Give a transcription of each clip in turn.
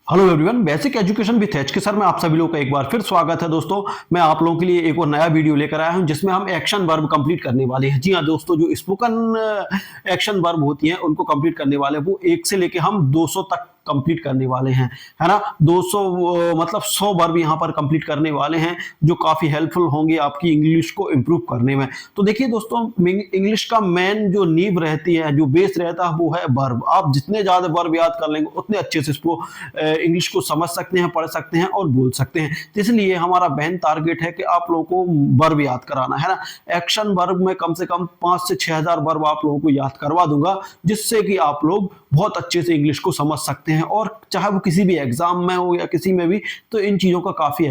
Hello everyone, basic education with H के sir में आप सभी लोगों का एक बार फिर स्वागत है। दोस्तों, मैं आप लोगों के लिए एक और नया वीडियो लेकर आया हूं जिसमें हम एक्शन वर्ब कंप्लीट करने वाले हैं। जी हां दोस्तों, जो स्पोकन एक्शन वर्ब होती हैं उनको कंप्लीट करने वाले हैं। वो 1 से लेके हम 200 तक कंप्लीट करने वाले हैं, है ना। 200 मतलब 100 वर्ब यहाँ पर कंप्लीट करने वाले हैं जो काफी हेल्पफुल होंगे आपकी इंग्लिश को इंप्रूव करने में। तो देखिए दोस्तों, इंग्लिश का मेन जो नींव रहती है, जो बेस रहता है, वो है वर्ब। आप जितने ज्यादा वर्ब याद कर लेंगे उतने अच्छे से इसको इंग्लिश को समझ सकते हैं, पढ़ सकते हैं और बोल सकते हैं। तो इसलिए हमारा मेन टारगेट है कि आप लोगों को वर्ब याद कराना है ना। एक्शन वर्ब में कम से कम 5 से 6000 वर्ब आप लोगों को याद करवा दूंगा, जिससे कि आप लोग बहुत अच्छे से इंग्लिश को समझ सकते हैं। और चाहे वो किसी भी एग्जाम में हो या किसी में भी, तो इन चीजों का काफी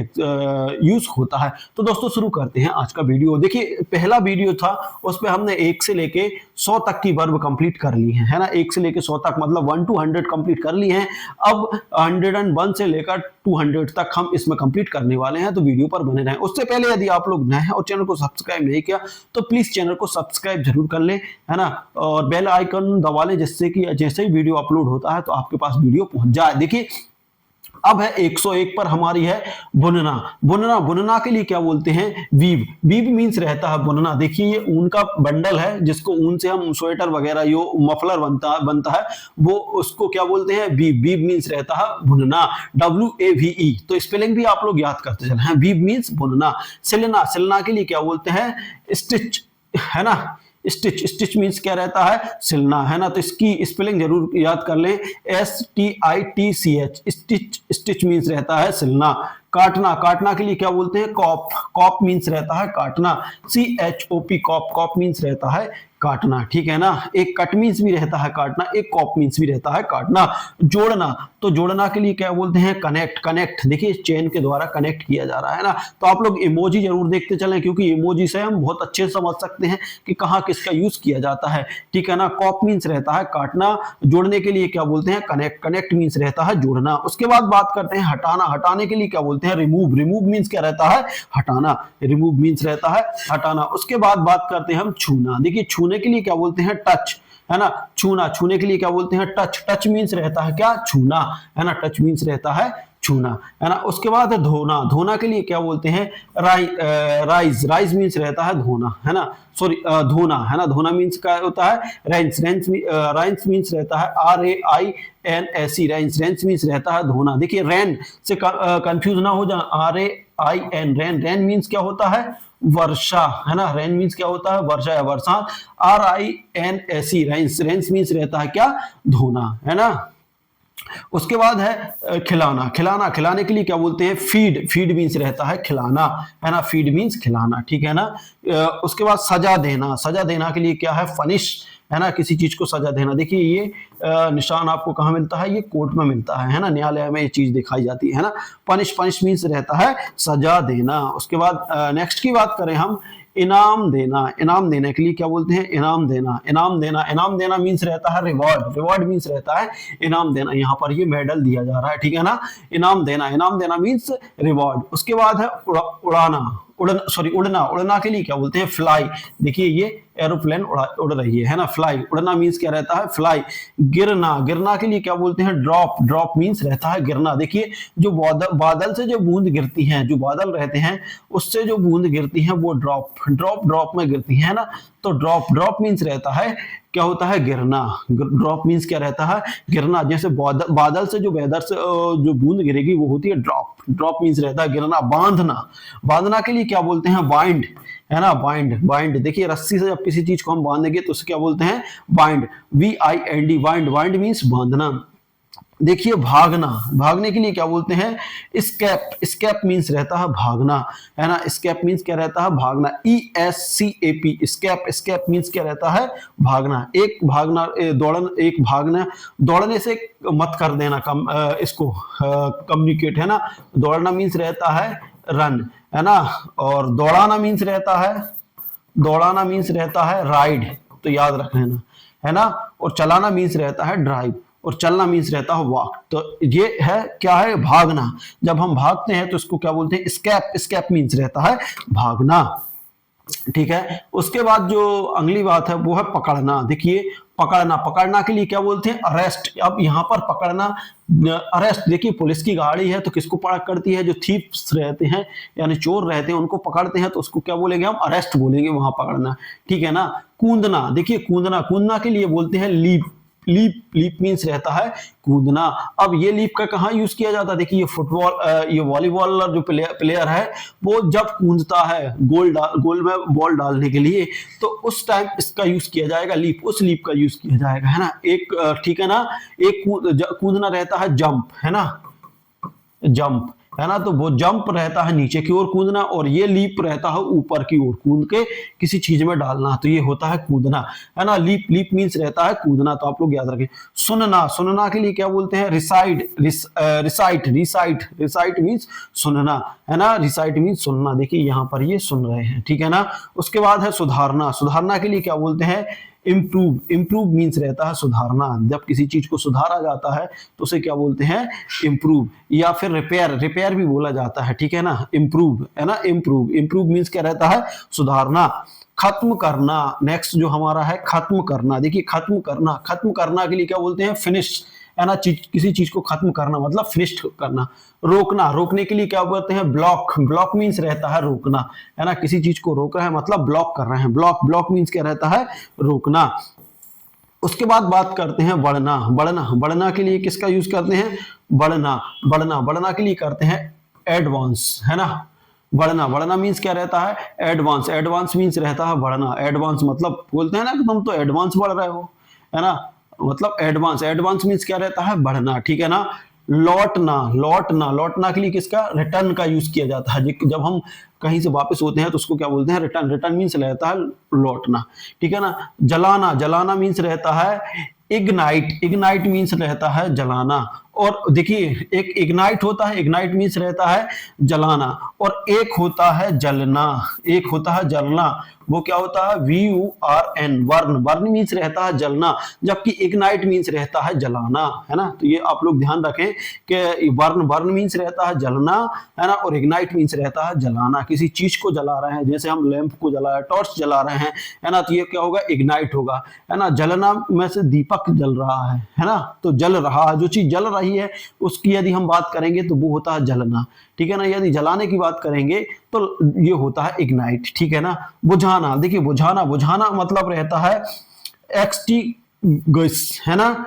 यूज होता है। तो दोस्तों, शुरू करते हैं आज का वीडियो। देखिए, पहला वीडियो था उस पर हमने 1 से लेके 100 तक की वर्ब कंप्लीट कर ली है ना। 1 से लेके 100 तक मतलब 1 to 100 कंप्लीट कर ली है। अब 101 से लेकर 200 तक हम इसमें कंप्लीट करने वाले हैं, तो वीडियो पर बने रहें। उससे पहले यदि आप लोग नए हैं और चैनल को सब्सक्राइब नहीं किया तो प्लीज चैनल को सब्सक्राइब जरूर कर लें, है ना। और बेल आइकन दबा लें, जिससे कि जैसे ही वीडियो अपलोड होता है तो आपके पास वीडियो पहुंच जाए। देखिए, अब है 101 पर हमारी है बुनना। बुनना बुनना के लिए क्या बोलते हैं? वीव। वीव मींस रहता है बुनना। देखिए, ये ऊन का बंडल है जिसको ऊन से हम स्वेटर वगैरह, यो मफलर बनता है, वो उसको क्या बोलते हैं? वीव। वीव मींस रहता है बुनना, WAVE। तो स्पेलिंग भी आप लोग याद करते चले हैं। वीव मींस बुनना। सिलना। सिलना के लिए क्या बोलते हैं? स्टिच, है ना। स्टिच। स्टिच मीन्स क्या रहता है? सिलना, है ना। तो इसकी स्पेलिंग जरूर याद कर लें, STITCH। स्टिच। स्टिच मीन्स रहता है सिलना। काटना। काटना के लिए क्या बोलते हैं? कॉप। कॉप मीन्स रहता है काटना, CHOP। कॉप। कॉप मीन्स रहता है काटना, ठीक है ना। एक कट मीन्स भी रहता है काटना, एक कॉप मीन्स भी रहता है काटना। जोड़ना। तो जोड़ना के लिए क्या बोलते हैं? कनेक्ट। कनेक्ट। देखिए, चेन के द्वारा कनेक्ट किया जा रहा है ना। तो आप लोग इमोजी जरूर देखते चलें, क्योंकि इमोजी से हम बहुत अच्छे से समझ सकते हैं कि कहाँ किसका यूज किया जाता है, ठीक है ना। कॉप मीन्स रहता है काटना। जोड़ने के लिए क्या बोलते हैं? कनेक्ट। कनेक्ट मीन्स रहता है जोड़ना। उसके बाद बात करते हैं हटाना। हटाने के लिए क्या बोलते हैं? रिमूव। रिमूव मीन्स क्या रहता है? हटाना। रिमूव मीन्स रहता है हटाना। उसके बाद बात करते हैं हम छूना। देखिए, छूने के लिए क्या बोलते हैं? टच, है ना। छूना। छूने के लिए क्या बोलते हैं? टच। टच मीन्स रहता है क्या? छूना, है ना। टच मीन्स रहता है छूना, है ना। उसके बाद धोना। धोना के लिए क्या बोलते हैं? राइज। राइज मीन्स रहता है धोना, है ना। सॉरी, धोना, है ना। धोना मीन्स क्या होता है? रेंस। रेंस मीन्स रहता है RAINS। रेंस। रेंस मीन्स रहता है धोना। देखिए, रेन से कंफ्यूज ना हो जाए, RAIN। रेन। रेन मीन्स क्या होता है? वर्षा, है ना। रेन मीन्स क्या होता है? वर्षा या बरसात, RINSE। रेंस। रेंस मीन्स रहता है क्या? धोना, है ना। उसके बाद है खिलाना। खिलाना। खिलाने के लिए क्या बोलते हैं? फीड। फीड मीन्स रहता है खिलाना, है ना। फीड मीन्स खिलाना, ठीक है ना। उसके बाद सजा देना। सजा देना के लिए क्या है? फनिश, है ना। किसी चीज को सजा देना। देखिए, ये निशान आपको कहाँ मिलता है? ये कोर्ट में मिलता है ना। न्यायालय में ये चीज दिखाई जाती है ना। पनिश। पनिश मीन्स रहता है सजा देना। उसके बाद नेक्स्ट की बात करें हम, इनाम देना। इनाम देने के लिए क्या बोलते हैं? इनाम देना। इनाम देना। इनाम देना मीन्स रहता है रिवॉर्ड। रिवॉर्ड मीन्स रहता है इनाम देना। यहाँ पर ये मेडल दिया जा रहा है, ठीक है ना। इनाम देना। इनाम देना मीन्स रिवॉर्ड। उसके बाद है उड़ाना। उड़ना। उड़ना के लिए क्या बोलते हैं? फ्लाई। देखिए, ये एरोप्लेन उड़ रही है ना। फ्लाई। उड़ना मीन्स क्या रहता है? फ्लाई। गिरना। गिरना के लिए क्या बोलते हैं? ड्रॉप। ड्रॉप मीन्स रहता है गिरना। देखिए, जो बादल से जो बूंद गिरती हैं, जो बादल रहते हैं उससे जो बूंद गिरती हैं वो ड्रॉप में गिरती है ना। तो ड्रॉप मीन्स रहता है क्या होता है? गिरना। ड्रॉप मीन्स क्या रहता है? गिरना। जैसे बादल से जो वेदर से जो बूंद गिरेगी वो होती है ड्रॉप। ड्रॉप मीन्स रहता है गिरना। बांधना। बांधना के लिए क्या बोलते हैं? बाइंड, है ना। बाइंड। बाइंड। देखिए, रस्सी से जब किसी चीज को हम बांधेंगे तो उसे क्या बोलते हैं? Bind. VIND। Bind. Bind means बांधना। देखिए, भागना। भागने के लिए क्या बोलते हैं? स्केप। स्केप मीन्स रहता है भागना, है ना। स्केप मीन्स क्या रहता है? भागना। ESCAP। स्केप। स्केप मीन्स क्या रहता है? भागना। एक भागना, एक भागना। दौड़ने से मत कर देना इसको कम्युनिकेट, है ना। दौड़ना मीन्स रहता है रन, है ना। और दौड़ाना मीन्स रहता है राइड। तो याद रख लेना, है ना। और चलाना मीन्स रहता है ड्राइव। और चलना मीन्स रहता है वॉक। तो ये है क्या है? भागना। जब हम भागते हैं तो इसको क्या बोलते हैं? स्केप। स्केप मीन्स रहता है भागना, ठीक है। उसके बाद जो अगली बात है वो है पकड़ना। देखिए, पकड़ना, पकड़ना के लिए क्या बोलते हैं? अरेस्ट। अब यहाँ पर पकड़ना, अरेस्ट, देखिए पुलिस की गाड़ी है तो किसको पकड़ती है? जो थीफ्स रहते हैं यानी चोर रहते हैं उनको पकड़ते हैं, तो उसको क्या बोलेंगे हम? अरेस्ट बोलेंगे वहां पकड़ना, ठीक है ना। कूदना, देखिए कूदना, कूदना के लिए बोलते हैं लीप। लीप, लीप मीन्स रहता है कूदना। अब ये लीप का कहाँ यूज किया जाता है? देखिए ये फुटबॉल, ये वॉलीबॉल जो प्लेयर है वो जब कूदता है गोल में बॉल डालने के लिए, तो उस टाइम इसका यूज किया जाएगा, लीप, उस लीप का यूज किया जाएगा, है ना। एक ठीक है ना, एक कूदना रहता है जंप, है ना, जंप, है ना। तो वो जंप रहता है नीचे की ओर कूदना, और ये लीप रहता है ऊपर की ओर कूद के किसी चीज में डालना, तो ये होता है कूदना, है ना। लीप, लीप मीन्स रहता है कूदना, तो आप लोग याद रखें। सुनना, सुनना के लिए क्या बोलते हैं? Reside, recite, recite, recite means सुनना, है ना। रिसाइट मीन्स सुनना, देखिए यहाँ पर ये सुन रहे हैं, ठीक है ना। उसके बाद है सुधारना, सुधारना के लिए क्या बोलते हैं? इम्प्रूव, इम्प्रूव मीन्स रहता है सुधारना, जब किसी चीज को सुधारा जाता है तो उसे क्या बोलते हैं? इम्प्रूव। या फिर रिपेयर, रिपेयर भी बोला जाता है, ठीक है ना। इम्प्रूव, है ना, इम्प्रूव, इम्प्रूव मीन्स क्या रहता है? सुधारना। खत्म करना, नेक्स्ट जो हमारा है खत्म करना, देखिए खत्म करना, खत्म करना के लिए क्या बोलते हैं? फिनिश, है ना। किसी चीज को खत्म करना मतलब फिनिश करना। रोकना, रोकने के लिए क्या बोलते हैं? ब्लॉक, ब्लॉक मीन्स रहता है रोकना, है ना। किसी चीज को रोक रहे हैं मतलब ब्लॉक कर रहे हैं, ब्लॉक, ब्लॉक मीन्स क्या रहता है? रोकना। उसके बाद बात करते हैं बढ़ना, बढ़ना, बढ़ना के लिए किसका यूज करते हैं? बढ़ना, बढ़ना, बढ़ना के लिए करते हैं एडवांस, है ना। बढ़ना, बढ़ना मीन्स क्या रहता है? एडवांस, एडवांस मीन्स रहता है बढ़ना। एडवांस मतलब बोलते हैं ना कि तुम तो एडवांस बढ़ रहे हो, है ना, मतलब एडवांस, एडवांस मीन्स क्या रहता है? बढ़ना, ठीक है ना। लौटना, लौटना, लौटना के लिए किसका? रिटर्न का यूज किया जाता है, जब हम कहीं से वापस होते हैं तो उसको क्या बोलते हैं? रिटर्न, रिटर्न मीन्स रहता है लौटना, ठीक है ना। जलाना, जलाना मीन्स रहता है इग्नाइट, इग्नाइट मीन्स रहता है जलाना। और देखिए एक इग्नाइट होता है, इग्नाइट मीन्स रहता है जलाना, और एक होता है जलना, एक होता है जलना, वो क्या होता है? VURN, वर्न, वर्न मीन्स रहता है जलना, जबकि इग्नाइट मीन्स रहता है जलाना, है ना। तो ये आप लोग ध्यान रखें कि वर्न, वर्न मीन्स रहता है जलना, है ना, और इग्नाइट मीन्स रहता है जलाना। किसी चीज को जला रहे हैं, जैसे हम लैंप को जला रहे हैं, टॉर्च जला रहे हैं, है ना, तो ये क्या होगा? इग्नाइट होगा, है ना। जलना में से दीपक जल रहा है ना, तो जल रहा, जो चीज जल रही है उसकी यदि हम बात करेंगे तो वो होता है जलना, ठीक है ना। यदि जलाने की बात करेंगे तो ये होता है इग्नाइट, ठीक है ना। बुझाना, देखिए बुझाना, बुझाना मतलब रहता है एक्सटिंग्विश, है ना।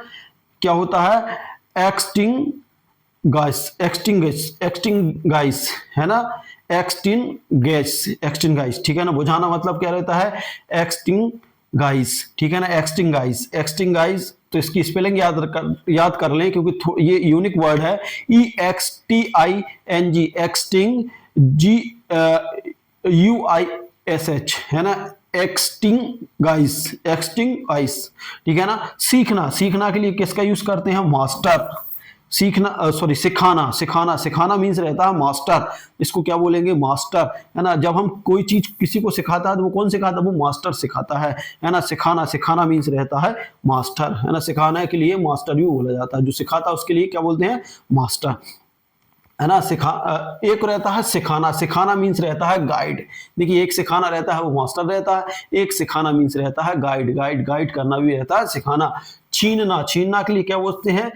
क्या होता है? एक्सटिंग्विश, एक्सटिंग्विश, एक्सटिंग्विश, है ना, एक्सटिंग्विश, एक्सटिंग्विश, ठीक है ना। बुझाना मतलब क्या रहता है? एक्सटिंग्विश, ठीक है ना, एक्सटिंग्विश, एक्सटिंग्विश। तो इसकी स्पेलिंग याद कर लें क्योंकि ये यूनिक वर्ड है। EXTING, एक्सटिंग, GUISH, है ना, एक्सटिंग्विश, एक्सटिंग्विश, ठीक है ना। सीखना, सीखना के लिए किसका यूज करते हैं? मास्टर। सीखना, सॉरी, सिखाना, सिखाना, सिखाना मीन्स रहता है मास्टर, इसको क्या बोलेंगे? मास्टर, है ना। जब हम कोई चीज किसी को सिखाता है तो वो कौन सिखाता है? वो मास्टर सिखाता है ना। सिखाना, सिखाना मीन्स रहता है मास्टर, है ना। सिखाने के लिए मास्टर भी बोला जाता है, जो सिखाता है उसके लिए क्या बोलते हैं? मास्टर, है ना। एक रहता है सिखाना, सिखाना मीन्स रहता है गाइड। देखिए एक सिखाना रहता है वो मास्टर रहता है, एक सिखाना मीन्स रहता है गाइड, गाइड, गाइड करना भी रहता है सिखाना। छीनना, छीनना के लिए क्या बोलते हैं?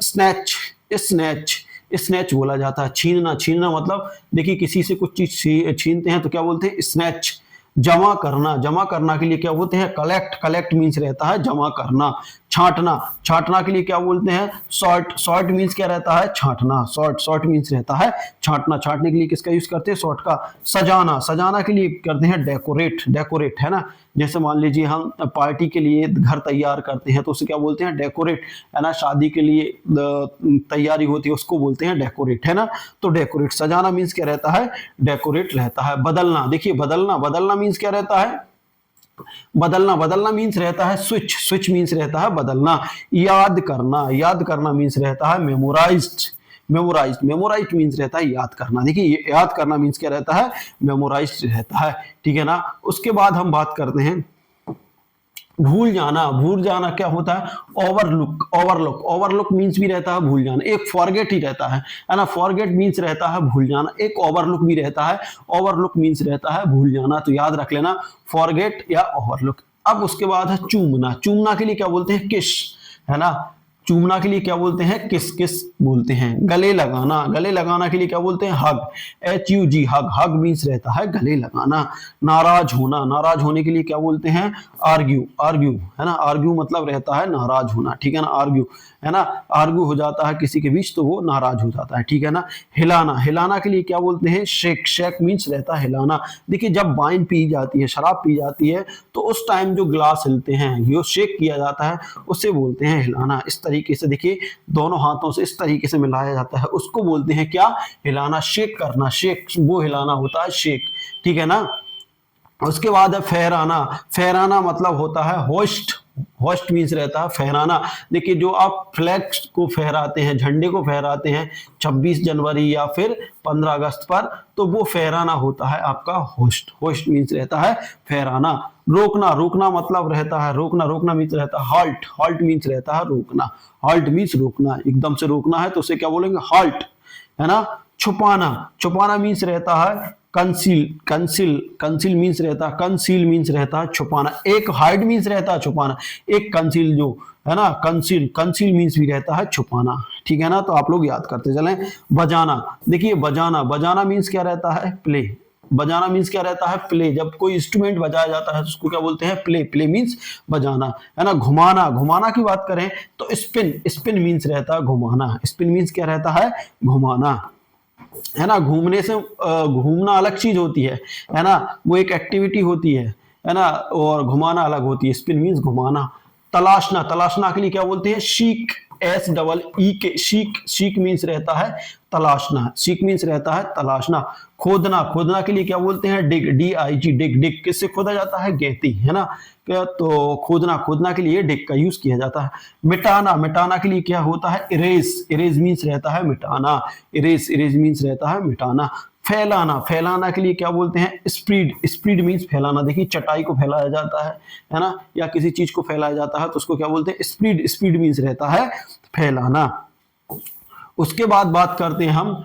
स्नैच, स्नैच, स्नैच बोला जाता है। छीनना, छीनना मतलब देखिए किसी से कुछ चीज छीनते हैं तो क्या बोलते हैं? स्नैच। जमा करना, जमा करना के लिए क्या बोलते हैं? कलेक्ट, कलेक्ट मीन्स रहता है जमा करना। छांटना, छांटना के लिए क्या बोलते हैं? सॉर्ट, सॉर्ट मीन्स क्या रहता है? छांटना, सॉर्ट, सॉर्ट मीन्स रहता है छांटना। छांटने के लिए किसका यूज करते हैं? सॉर्ट का। सजाना, सजाना के लिए करते हैं डेकोरेट, डेकोरेट, है ना। जैसे मान लीजिए हम पार्टी के लिए घर तैयार करते हैं तो उसे क्या बोलते हैं? डेकोरेट, है ना। शादी के लिए तैयारी होती है उसको बोलते हैं डेकोरेट, है ना। तो डेकोरेट, सजाना मीन्स क्या रहता है? डेकोरेट रहता है। बदलना, देखिए बदलना, बदलना मीन्स क्या रहता है? बदलना, बदलना मीन्स रहता है स्विच, स्विच मीन्स रहता है बदलना। याद करना, याद करना मीन्स रहता है मेमोराइज्ड, मेमोराइज्ड, मेमोराइज्ड मीन्स रहता है याद करना। देखिए याद करना मीन्स क्या रहता है? मेमोराइज्ड रहता है, ठीक है ना। उसके बाद हम बात करते हैं भूल जाना, भूल जाना क्या होता है? ओवरलुक, ओवरलुक, ओवरलुक मीन्स भी रहता है भूल जाना। एक फॉरगेट ही रहता है ना। फॉरगेट मीन्स रहता है भूल जाना, एक ओवरलुक भी रहता है। ओवरलुक मीन्स रहता है भूल जाना, तो याद रख लेना फॉरगेट या ओवरलुक। अब उसके बाद है चूमना। चूमना के लिए क्या बोलते हैं? किस, है ना। चूमना के लिए क्या बोलते हैं? किस किस बोलते हैं। गले लगाना, गले लगाना के लिए क्या बोलते हैं? हग, HUG, हग। हग मीन्स रहता है गले लगाना। नाराज होना, नाराज होने के लिए क्या बोलते हैं? आर्ग्यू, आर्ग्यू, है ना। आर्ग्यू मतलब रहता है नाराज होना, ठीक है ना। आर्ग्यू, है ना। आर्ग्यू हो जाता है किसी के बीच तो वो नाराज हो जाता है, ठीक है ना। हिलाना, हिलाना के लिए क्या बोलते हैं? शेक, शेक मीन्स रहता है हिलाना। देखिए जब वाइन पी जाती है, शराब पी जाती है, तो उस टाइम जो ग्लास हिलते हैं, जो शेक किया जाता है, उससे बोलते हैं हिलाना। इस तरीके से देखिए दोनों हाथों से इस तरीके से मिलाया जाता है, उसको बोलते हैं क्या? हिलाना, शेक करना। शेक वो हिलाना होता है शेक, ठीक है ना। उसके बाद है फहराना। फहराना मतलब होता है होस्ट। होस्ट मीन्स रहता है फहराना। देखिए जो आप फ्लैग को फहराते हैं, झंडे को फहराते हैं 26 जनवरी या फिर 15 अगस्त पर, तो वो फहराना होता है आपका होस्ट। होस्ट मीन्स रहता है फहराना। रोकना, रोकना मतलब रहता है रोकना। रोकना मीन्स रहता है हॉल्ट। हॉल्ट मीन्स रहता है रोकना। हॉल्ट मीन्स रोकना, एकदम से रोकना है तो उसे क्या बोलेंगे? हॉल्ट, है ना। छुपाना, छुपाना मीन्स रहता है कंसील। कंसील, कंसील मीन्स रहता है, कंसील मीन्स रहता है छुपाना। एक हाइड मीन्स रहता है छुपाना, एक कंसील जो है ना, कंसील, कंसील मीन्स भी रहता है छुपाना, ठीक है ना। तो आप लोग याद करते चलें। बजाना, देखिए बजाना, बजाना मीन्स क्या रहता है? प्ले। बजाना मीन्स क्या रहता है? प्ले। जब कोई इंस्ट्रूमेंट बजाया जाता है तो उसको क्या बोलते हैं? प्ले। प्ले मीन्स बजाना, है ना। घुमाना, घुमाना की बात करें तो स्पिन। स्पिन मीन्स रहता है घुमाना। स्पिन मीन्स क्या रहता है? घुमाना, है ना। घूमने से घूमना अलग चीज होती है ना। वो एक एक्टिविटी होती है ना। और घुमाना अलग होती है। स्पिन मीन्स घुमाना। तलाशना, तलाशना के लिए क्या बोलते हैं? शीक, SEE के, शीक। शीक मीन्स रहता है तलाशना। शीक मीन्स रहता है तलाशना। खोदना, खोदना के लिए क्या बोलते हैं? डिग, DIG, डिग। डिग किससे खोदा जाता है? गहती, है ना। तो खोदना, खोदना के लिए डिग का यूज किया जाता है। मिटाना, मिटाना के लिए क्या होता है? इरेज। इरेज मीन्स रहता है मिटाना। इरेज, इरेज मीन्स रहता है मिटाना। फैलाना, फैलाना के लिए क्या बोलते हैं? स्प्रीड। स्प्रीड मीन्स फैलाना। देखिए चटाई को फैलाया जाता है ना, या किसी चीज को फैलाया जाता है तो उसको क्या बोलते हैं? स्प्रीड। स्प्रीड मीन्स रहता है फैलाना। उसके बाद बात करते हैं हम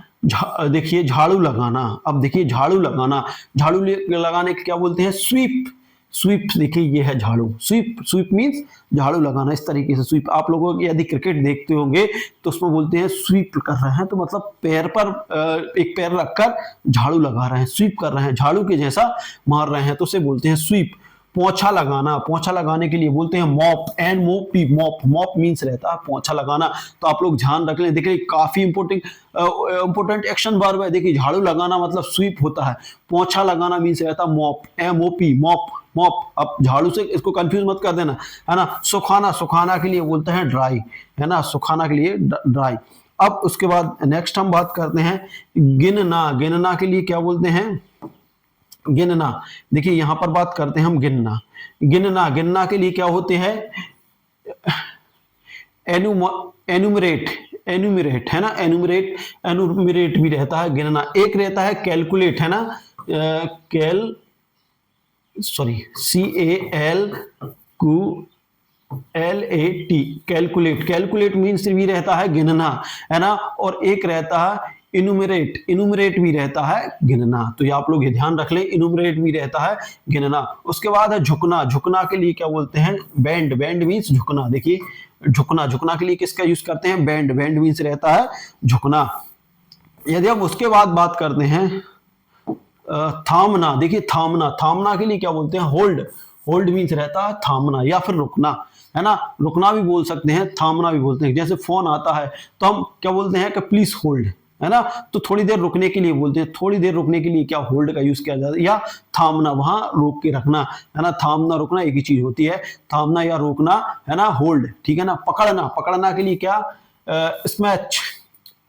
देखिए झाड़ू लगाना। अब देखिए झाड़ू लगाना, झाड़ू लगाने के क्या बोलते हैं? स्वीप। स्वीप, देखिए ये है झाड़ू। स्वीप, स्वीप मीन्स झाड़ू लगाना। इस तरीके से स्वीप, आप लोगों को यदि क्रिकेट देखते होंगे तो उसमें बोलते हैं स्वीप कर रहे हैं, तो मतलब पैर पर एक पैर रखकर झाड़ू लगा रहे हैं, स्वीप कर रहे हैं, झाड़ू के जैसा मार रहे हैं, तो उसे बोलते हैं स्वीप। पोछा लगाना, पोछा लगाने के लिए बोलते हैं mop. MOP, mop. Mop means रहता है पोछा लगाना। तो आप लोग ध्यान रख लें, देखिए काफी इंपोर्टेंट एक्शन वर्ब है। देखिए झाड़ू लगाना मतलब स्वीप होता है, पोछा लगाना मीन्स रहता है मॉप, MOP, मॉप, मॉप। अब झाड़ू से इसको कंफ्यूज मत कर देना, है ना। सुखाना, सुखाना के लिए बोलते हैं ड्राई, है ना। सुखाना के लिए ड्राई। अब उसके बाद नेक्स्ट हम बात करते हैं गिनना। गिनना के लिए क्या बोलते हैं? गिनना। देखिए यहां पर बात करते हैं हम गिनना। गिनना, गिनना के लिए क्या होते हैं? एनुमरेट, एनुमरेट, है ना। एनुमरेट, एनुमरेट भी रहता है गिनना। एक रहता है कैलकुलेट, है ना। CALQLAT, calculate. कैलकुलेट मीन्स भी रहता है गिनना, है ना। और एक रहता है इनुमरेट। इनुमरेट भी रहता है गिनना। तो ये आप लोग ये ध्यान रख लें, इनुमरेट भी रहता है गिनना। उसके बाद है झुकना। झुकना के लिए क्या बोलते हैं? बेंड। बेंड मीन्स झुकना। देखिए झुकना, झुकना के लिए किसका यूज करते हैं? बेंड। बेंड मीन्स रहता है झुकना। यदि हम उसके बाद बात करते हैं थामना। देखिए थामना, थामना के लिए क्या बोलते हैं? होल्ड। होल्ड मीन्स रहता है थामना या फिर रुकना, है ना। रुकना भी बोल सकते हैं, थामना भी बोलते हैं। जैसे फोन आता है तो हम क्या बोलते हैं? कि प्लीज होल्ड, है ना। तो थोड़ी देर रुकने के लिए बोलते हैं, थोड़ी देर रुकने के लिए क्या होल्ड का यूज किया जाता है, या थामना, वहां रोक के रखना, है ना। थामना रुकना एक ही चीज होती है, थामना या रोकना, है ना। होल्ड, ठीक है ना। पकड़ना, पकड़ना के लिए क्या? स्मैच।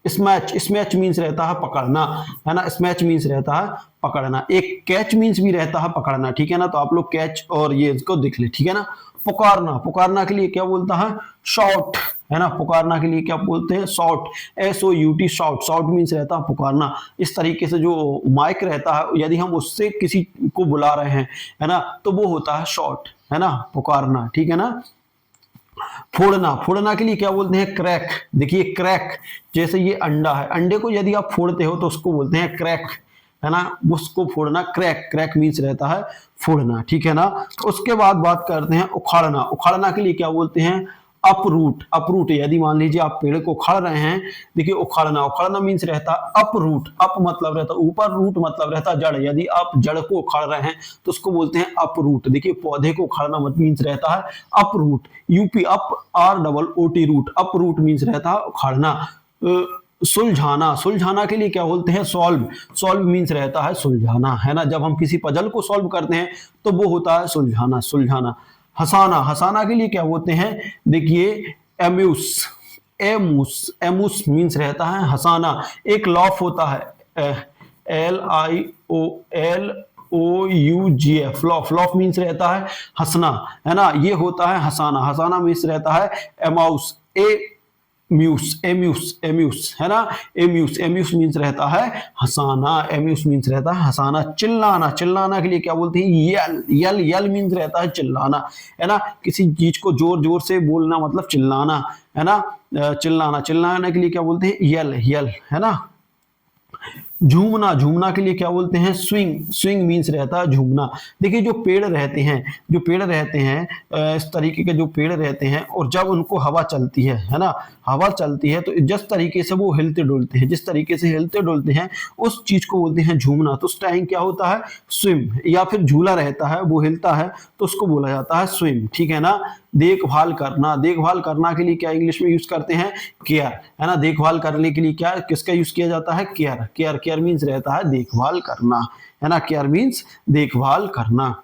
स्मैच, स्मैच मीन्स रहता है पकड़ना, है ना। स्मैच मीन्स रहता है पकड़ना। एक कैच मीन्स भी रहता है पकड़ना, ठीक है ना। तो आप लोग कैच और ये इसको देख ले, ठीक है ना। पुकारना, पुकारना के लिए क्या बोलता है? शॉट, है ना। पुकारना के लिए क्या बोलते हैं? Shot, SOUT, shot. Shot means रहता है पुकारना। इस तरीके से जो माइक रहता है यदि हम उससे किसी को बुला रहे हैं, है ना, तो वो होता है शॉट, है ना, पुकारना, ठीक है ना। फोड़ना, फोड़ना के लिए क्या बोलते हैं? क्रैक। देखिए क्रैक, जैसे ये अंडा है, अंडे को यदि आप फोड़ते हो तो उसको बोलते हैं क्रैक, है ना, उसको फोड़ना। क्रैक, क्रैक मीन्स रहता है फोड़ना, ठीक है ना। उसके बाद बात करते हैं उखाड़ना। उखाड़ना के लिए क्या बोलते हैं? अपरूट। अपरूट, यदि मान लीजिए आप पेड़ को उखाड़ रहे हैं, देखिए उखाड़ना, उखाड़ना मीन्स रहता है अपरूट। अप मतलब रहता है ऊपर, रूट मतलब रहता है जड़। यदि आप जड़ को उखाड़ रहे हैं तो उसको बोलते हैं अपरूट। देखिए पौधे को उखाड़ना मीन्स रहता है uproot. U P, up R double O T root, uproot means रहता है उखाड़ना। सुलझाना, सुलझाना के लिए क्या बोलते हैं? सॉल्व। सॉल्व मीन्स रहता है सुलझाना, है ना। जब हम किसी पजल को सॉल्व करते हैं तो वो होता है सुलझाना, सुलझाना। हंसाना, हंसाना के लिए क्या बोलते हैं? देखिए एम्यूस। एमूस, एमूस मीन्स रहता है हंसाना। एक लॉफ होता है, LIOLOUGF, लॉफ। लॉफ मीन्स रहता है हंसना, है ना। ये होता है हंसाना। हंसाना मीन्स रहता है एमाउस। म्यूस, एम्यूस, एम्यूस, है ना। एम्यूस, एम्यूस मीन्स रहता है हंसाना। एम्यूस मीन्स रहता है हंसाना। चिल्लाना, चिल्लाना के लिए क्या बोलते हैं? यल। यल, यल मीन्स रहता है चिल्लाना, है ना। किसी चीज को जोर जोर से बोलना मतलब चिल्लाना, है ना। चिल्लाना, चिल्लाने के लिए क्या बोलते हैं? यल, यल, है ना। झूमना, झूमना के लिए क्या बोलते हैं? स्विंग। स्विंग मीन्स रहता है झूमना। देखिए जो पेड़ रहते हैं, जो पेड़ रहते हैं, इस तरीके के जो पेड़ रहते हैं, और जब उनको हवा चलती है ना, हवा चलती है तो जिस तरीके से वो हिलते डुलते हैं, जिस तरीके से हिलते डुलते हैं उस चीज को बोलते हैं झूमना। तो उस टाइम क्या होता है? स्विम। या फिर झूला रहता है वो हिलता है तो उसको बोला जाता है स्विम, ठीक है ना। देखभाल करना, देखभाल करना के लिए क्या इंग्लिश में यूज करते हैं? केयर, है ना। देखभाल करने के लिए क्या, किसका यूज किया जाता है? केयर। केयर, केयर मीन्स रहता है देखभाल करना, है ना। केयर मीन्स देखभाल करना।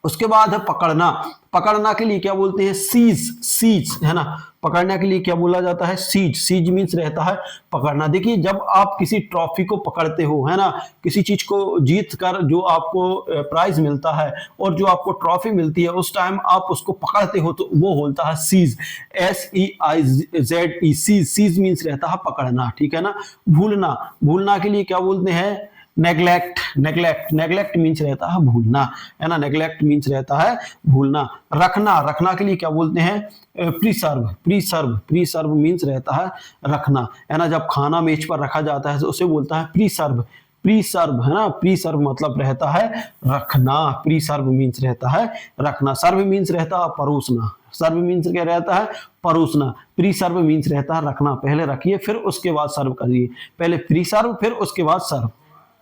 उसके बाद है पकड़ना। पकड़ना के लिए क्या बोलते हैं? सीज। सीज, है ना। पकड़ने के लिए क्या बोला जाता है? सीज। सीज मीन्स रहता है पकड़ना। देखिए जब आप किसी ट्रॉफी को पकड़ते हो, है ना, किसी चीज को जीत कर जो आपको प्राइज मिलता है और जो आपको ट्रॉफी मिलती है, उस टाइम आप उसको पकड़ते हो तो वो होता है seize. SEIZE, seize. Seize means रहता है पकड़ना, ठीक है ना। भूलना। भूलना के लिए क्या बोलते हैं? नेग्लेक्ट। नेग्लेक्ट, नेग्लेक्ट मीन्स रहता है भूलना, है ना। नेग्लेक्ट मीन्स रहता है भूलना। रखना। रखना के लिए क्या बोलते हैं? प्रिसर्व। प्रिसर्व, प्रिसर्व मीन्स रहता है रखना, है ना। जब खाना मेज पर रखा जाता है तो उसे बोलता है प्रिसर्व। प्रीसर्व, है ना। प्रीसर्व मतलब रहता है रखना। प्रीसर्व मीन्स रहता है रखना। सर्व मीन्स रहता है परोसना। सर्व मीन्स क्या रहता है? परोसना। प्रीसर्व मीन्स रहता है रखना। पहले रखिए फिर उसके बाद सर्व करिए। पहले प्रीसर्व फिर उसके बाद सर्व,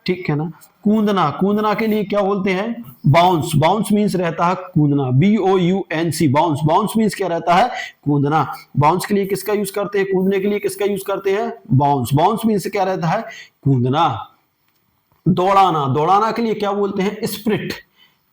ठीक है ना। कूदना। कूदना के लिए क्या बोलते हैं? बाउंस। बाउंस मीन्स रहता है कूदना। BOUNC, bounce. बाउंस मीन्स क्या रहता है? कूदना। बाउंस के लिए किसका यूज करते हैं? कूदने के लिए किसका यूज करते हैं? बाउंस। बाउंस मीन्स क्या रहता है? कूदना। दौड़ाना। दौड़ाना के लिए क्या बोलते हैं? स्प्रिंट।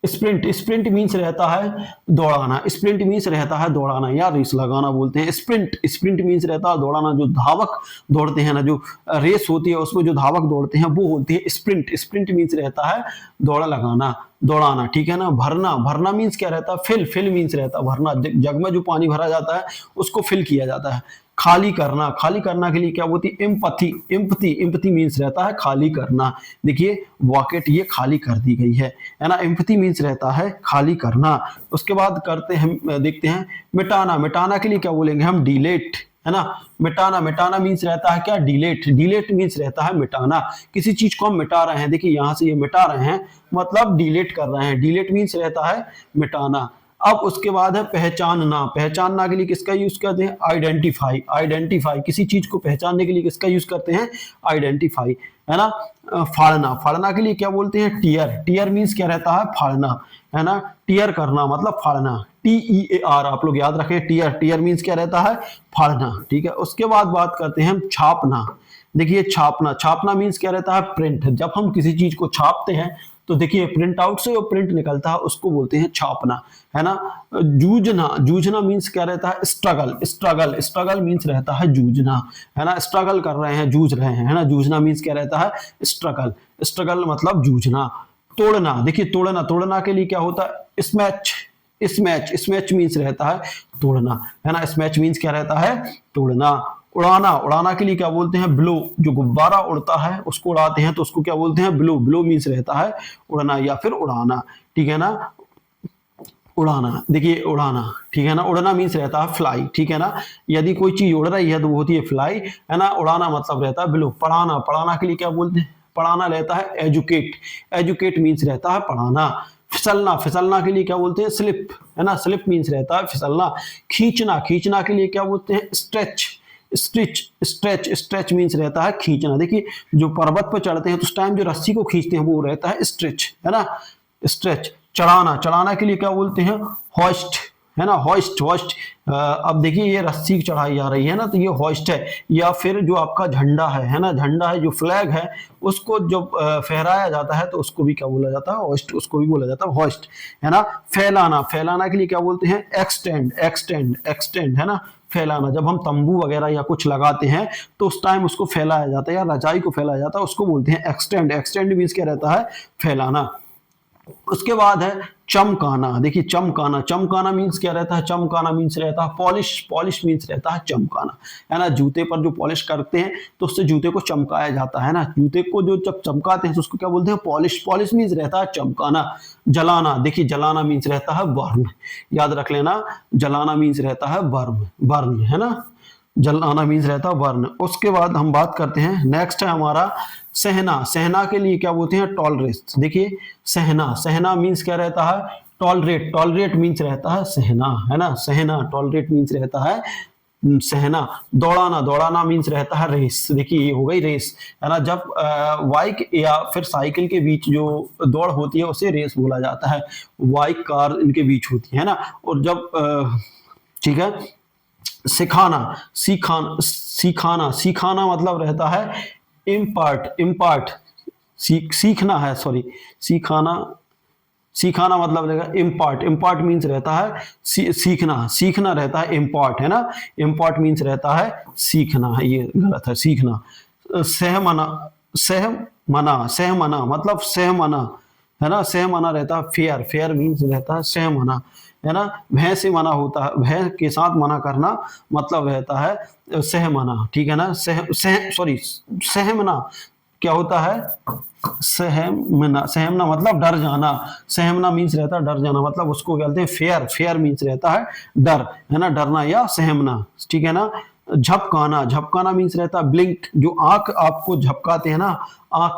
स्प्रिंट। स्प्रिंट मीन्स रहता है दौड़ाना। स्प्रिंट मीन्स रहता है दौड़ाना, या रेस लगाना बोलते हैं। स्प्रिंट। स्प्रिंट मीन्स रहता है दौड़ाना। जो धावक दौड़ते हैं ना, जो रेस होती है उसमें जो धावक दौड़ते हैं वो होती है स्प्रिंट। स्प्रिंट मीन्स रहता है दौड़ लगाना, दौड़ाना, ठीक है ना। भरना। भरना मीन्स क्या रहता है? फिल। फिल मीन्स रहता है भरना। जग में जो पानी भरा जाता है उसको फिल किया जाता है। खाली करना। खाली करना के लिए क्या होती है? एम्पथी। एम्पथी। एम्पथी मीन्स रहता है खाली करना। देखिए वॉकेट ये खाली कर दी गई है ना। एम्पथी मीन्स रहता है खाली करना। उसके बाद करते हैं, देखते हैं मिटाना। मिटाना के लिए क्या बोलेंगे हम? डिलेट, है ना। मिटाना। मिटाना मीन्स रहता है क्या? डिलेट। डिलेट मीन्स रहता है मिटाना। किसी चीज को हम मिटा रहे हैं, देखिए यहां से ये मिटा रहे हैं मतलब डिलेट कर रहे हैं। डिलेट मीन्स रहता है मिटाना। अब उसके बाद है पहचानना। पहचानना के लिए किसका यूज करते हैं? आइडेंटिफाई। आइडेंटिफाई, किसी चीज को पहचानने के लिए किसका यूज करते हैं? आइडेंटिफाई, है ना। फाड़ना। फाड़ना के लिए क्या बोलते हैं? टीयर। टीयर मीन्स क्या रहता है? फाड़ना, है ना। टीयर करना मतलब फाड़ना। TEAR, आप लोग याद रखें। टीयर। टीयर मीन्स क्या रहता है? फाड़ना, ठीक है। उसके बाद बात करते हैं हम छापना। देखिए छापना। छापना मीन्स क्या रहता है? प्रिंट। जब हम किसी चीज को छापते हैं तो देखिए प्रिंट आउट से जो प्रिंट निकलता है उसको बोलते हैं छापना, है ना। जूझना। जूझना मीन्स क्या रहता है? स्ट्रगल। स्ट्रगल। स्ट्रगल मीन्स रहता है जूझना, है ना। स्ट्रगल कर रहे हैं, जूझ रहे हैं, है ना। जूझना मीन्स क्या रहता है? स्ट्रगल। स्ट्रगल मतलब जूझना। तोड़ना। देखिए तोड़ना। तोड़ना के लिए क्या होता है? स्मैच। स्मैच। स्मैच मीन्स रहता है तोड़ना, है ना। स्मैच मीन्स क्या रहता है? तोड़ना। उड़ाना। उड़ाना के लिए क्या बोलते हैं? ब्लो। जो गुब्बारा उड़ता है उसको उड़ाते हैं तो उसको क्या बोलते हैं? ब्लो। ब्लो मीन्स रहता है उड़ना या फिर उड़ाना, ठीक है ना। उड़ाना। देखिए उड़ाना, ठीक है ना। उड़ना मीन्स रहता है फ्लाई, ठीक है ना। यदि कोई चीज उड़ रही है तो वो होती है फ्लाई, है ना। उड़ाना मतलब रहता है ब्लो। पढ़ाना। पढ़ाना के लिए क्या बोलते हैं? पढ़ाना रहता है एजुकेट, एजुकेट मीन्स रहता है पढ़ाना। फिसलना, फिसलना के लिए क्या बोलते हैं स्लिप, है ना, स्लिप मीन्स रहता है फिसलना। खींचना, खींचना के लिए क्या बोलते हैं स्ट्रेच, स्ट्रिच, स्ट्रेच, स्ट्रेच मीन्स रहता है खींचना। देखिए जो पर्वत पर चढ़ते हैं तो उस टाइम जो रस्सी को खींचते हैं वो रहता है स्ट्रेच, है ना, स्ट्रेच। चढ़ाना, चढ़ाना के लिए क्या बोलते हैं होइस्ट, है ना, होइस्ट, होइस्ट। अब देखिए ये रस्सी चढ़ाई जा रही है ना, तो ये होइस्ट है। या फिर जो आपका झंडा है ना, झंडा है जो फ्लैग है उसको जब फहराया जाता है तो उसको भी क्या बोला जाता है होइस्ट, उसको भी बोला जाता है होइस्ट, है ना। फैलाना, फैलाना के लिए क्या बोलते हैं एक्सटेंड, एक्सटेंड, एक्सटेंड, है ना, फैलाना। जब हम तंबू वगैरह या कुछ लगाते हैं तो उस टाइम उसको फैलाया जाता है या रजाई को फैलाया जाता है, उसको बोलते हैं एक्सटेंड। एक्सटेंड मीन्स क्या रहता है फैलाना। उसके बाद है चमकाना। देखिए चमकाना, चमकाना मीन्स क्या रहता है, चमकाना मीन्स रहता है पॉलिश, पॉलिश मीन्स रहता है चमकाना, है ना। जूते पर जो पॉलिश करते हैं तो उससे जूते को चमकाया जाता है ना, जूते को जो जब चमकाते हैं तो उसको क्या बोलते हैं पॉलिश, पॉलिश मीन्स रहता है चमकाना। जलाना, देखिए जलाना मीन्स रहता है बर्न, याद रख लेना, जलाना मीन्स रहता है बर्न, बर्न, है ना, जलाना मीन्स रहता है बर्न। उसके बाद हम बात करते हैं, नेक्स्ट है हमारा सहना। सहना के लिए क्या बोलते हैं टॉलरेट। देखिए सहना, सहना मीन्स क्या रहता है टॉलरेट, टॉलरेट मीन्स रहता है सहना, है ना, सहना, टॉलरेट मीन्स रहता है सहना। दौड़ाना, दौड़ाना मीन्स रहता है रेस। देखिए ये हो गई रेस, है ना। जब बाइक या फिर साइकिल के बीच जो दौड़ होती है उसे रेस बोला जाता है, बाइक कार इनके बीच होती है ना। और जब ठीक है, सिखाना, सिखाना, सिखाना, सिखाना मतलब रहता है इम्पार्ट, इम्पार्ट, सीखना है, सॉरी, सिखाना, सिखाना मतलब रहेगा इम्पार्ट, इम्पार्ट मीन्स रहता है सीखना, सीखना रहता है इम्पार्ट, है ना, इम्पार्ट मीन्स रहता है सीखना, ये गलत है सीखना। सहमना, सहमना, सहमना मतलब सहमना, है ना, सहमना रहता है फेयर, फेयर मीन्स रहता है सहमना, है ना। भय से मना होता है, भय के साथ मना करना मतलब रहता है सहमना, ठीक है ना। सॉरी सहमना क्या होता है सहमना, सहमना मतलब डर जाना, सहमना मीन्स रहता है डर जाना, मतलब उसको कहते हैं फेयर, फेयर मीन्स रहता है डर, है ना, डरना या सहमना, ठीक है ना। झपकाना, झपकाना मीन्स रहता है ब्लिंक, जो आंख आपको झपकाते हैं ना, आंख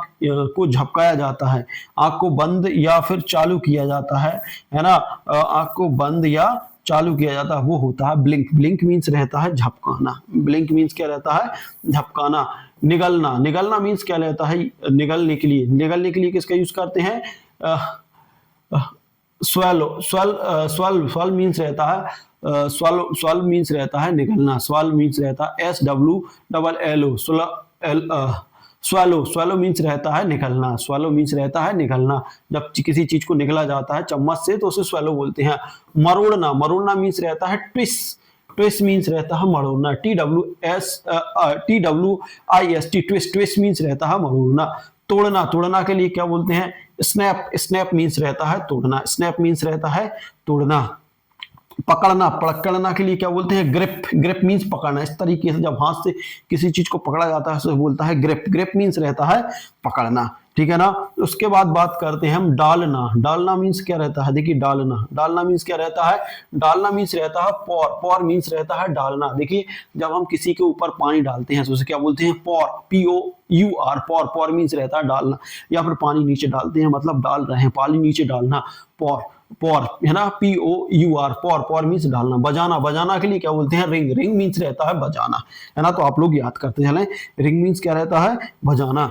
को झपकाया जाता है, आंख को बंद या फिर चालू किया जाता है ना, आंख को बंद या चालू किया जाता है वो होता है ब्लिंक। ब्लिंक मीन्स रहता है झपकाना, ब्लिंक मीन्स क्या रहता है झपकाना। निगलना, निगलना मीन्स क्या रहता है निगलने के लिए, निगलने के लिए किसका यूज करते हैं swallow, swell, swell, swell means रहता है स्वेल, स्वेल मीन्स रहता है निगलना, स्वेल मीन्स रहता है SWLL, स्वेलो, स्वेलो मीन्स रहता है निकलना, स्वेलो मीन्स रहता है निकलना। जब किसी चीज को निकला जाता है चम्मच से तो उसे स्वेलो बोलते हैं। मरोड़ना, मरोड़ना मीन्स रहता है ट्विस्ट, ट्विस्ट मीन्स रहता है मरोड़ना, TWIST, ट्विस्ट, ट्विस्ट मीन्स रहता है मरोड़ना। तोड़ना, तोड़ना के लिए क्या बोलते हैं स्नैप, स्नैप मीन्स रहता है तोड़ना, स्नैप मीन्स रहता है तोड़ना। पकड़ना, पकड़ना के लिए क्या बोलते हैं ग्रिप, ग्रिप मीन्स पकड़ना, इस तरीके से जब हाथ से किसी चीज को पकड़ा जाता है उसे बोलता है ग्रिप, ग्रिप मीन्स रहता है पकड़ना, ठीक है ना। उसके बाद बात करते हैं हम डालना, डालना मीन्स क्या रहता है, देखिए डालना, डालना मीन्स क्या रहता है, डालना मीन्स रहता है पौर, पौर मीन्स रहता है डालना। देखिए जब हम किसी के ऊपर पानी डालते हैं तो उसे क्या बोलते हैं पौर, POUR, पौर, पौर मीन्स रहता है डालना। या फिर पानी नीचे डालते हैं मतलब डाल रहे हैं, पानी नीचे डालना, पौर, पौर, है ना, POUR, पौर, पौर मीन्स डालना। बजाना, बजाना के लिए क्या बोलते हैं रिंग, रिंग मीन्स रहता है बजाना, है ना। तो आप लोग याद करते चलें, रिंग मीन्स क्या रहता है बजाना।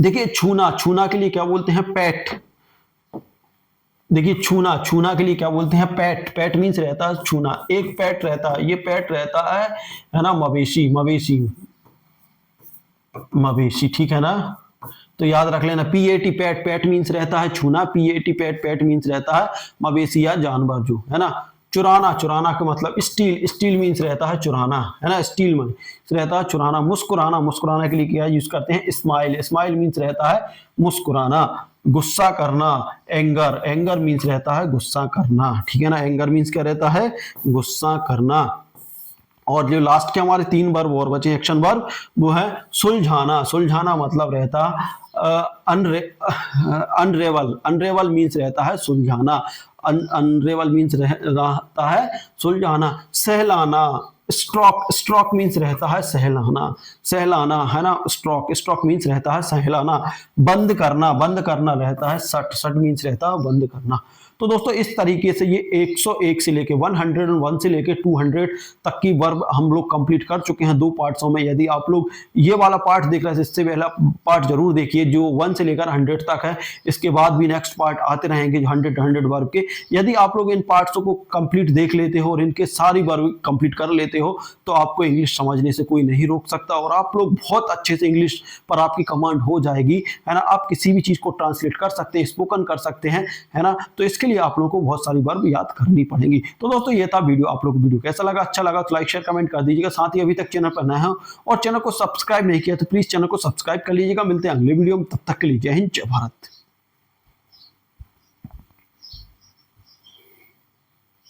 देखिए छूना, छूना के लिए क्या बोलते हैं पैट, देखिए छूना, छूना के लिए क्या बोलते हैं पैट, पैट मीन्स रहता है छूना, एक पैट रहता है, ये पैट रहता है ना मवेशी, मवेशी, मवेशी, ठीक है ना। तो याद रख लेना PAT, पैट, पैट मीन्स रहता है छूना, PAT, पैट, पैट मीन्स रहता है मवेशी या जानवर जो, है ना। चुराना, चुराना का मतलब स्टील, स्टील मीन्स रहता है चुराना, है ना, स्टील मीन्स रहता है चुराना। मुस्कुराना, मुस्कुराने के लिए क्या यूज करते हैं स्माइल, स्माइल मीन्स रहता है मुस्कुराना। गुस्सा करना, एंगर, एंगर मीन्स रहता है गुस्सा करना, ठीक है ना, एंगर मीन्स क्या रहता है गुस्सा करना। और जो लास्ट के हमारे 3 वर्ब और बचे एक्शन वर्ब वो है सुलझाना, सुलझाना मतलब रहता अनरेवल, अनरेवल मीन्स रहता है सुलझाना, अनरेवल मीन्स रहता है सुलझाना। सहलाना, स्ट्रोक, स्ट्रोक मीन्स रहता है सहलाना, सहलाना है ना। स्ट्रोक, स्ट्रोक मीन्स रहता है सहलाना। बंद करना, बंद करना रहता है सट, सट मीन्स रहता है बंद करना। तो दोस्तों इस तरीके से ये 101 से लेके 101 से लेके 200 तक की वर्ब हम लोग कंप्लीट कर चुके हैं 2 पार्ट्सों में। यदि आप लोग ये वाला पार्ट देख रहे हैं, इससे पहला पार्ट जरूर देखिए जो 1 से लेकर 100 तक है। इसके बाद भी नेक्स्ट पार्ट आते रहेंगे 100 वर्ब के। यदि आप लोग इन पार्ट्सों को कंप्लीट देख लेते हो और इनके सारी वर्ब कंप्लीट कर लेते हो तो आपको इंग्लिश समझने से कोई नहीं रोक सकता और आप लोग बहुत अच्छे से इंग्लिश पर आपकी कमांड हो जाएगी, है ना। आप किसी भी चीज को ट्रांसलेट कर सकते हैं, स्पोकन कर सकते हैं, है ना। तो इसके लिए आप लोगों को बहुत सारी वर्ब याद करनी पड़ेगी। तो दोस्तों ये था वीडियो। आप लोग को वीडियो कैसा लगा? अच्छा लगा तो लाइक शेयर कमेंट कर दीजिएगा। साथ ही अभी तक चैनल पर नए हो और चैनल को सब्सक्राइब नहीं किया तो प्लीज चैनल को सब्सक्राइब कर लीजिएगा। मिलते हैं अगले वीडियो में, तब तक के लिए जय हिंद, जय भारत।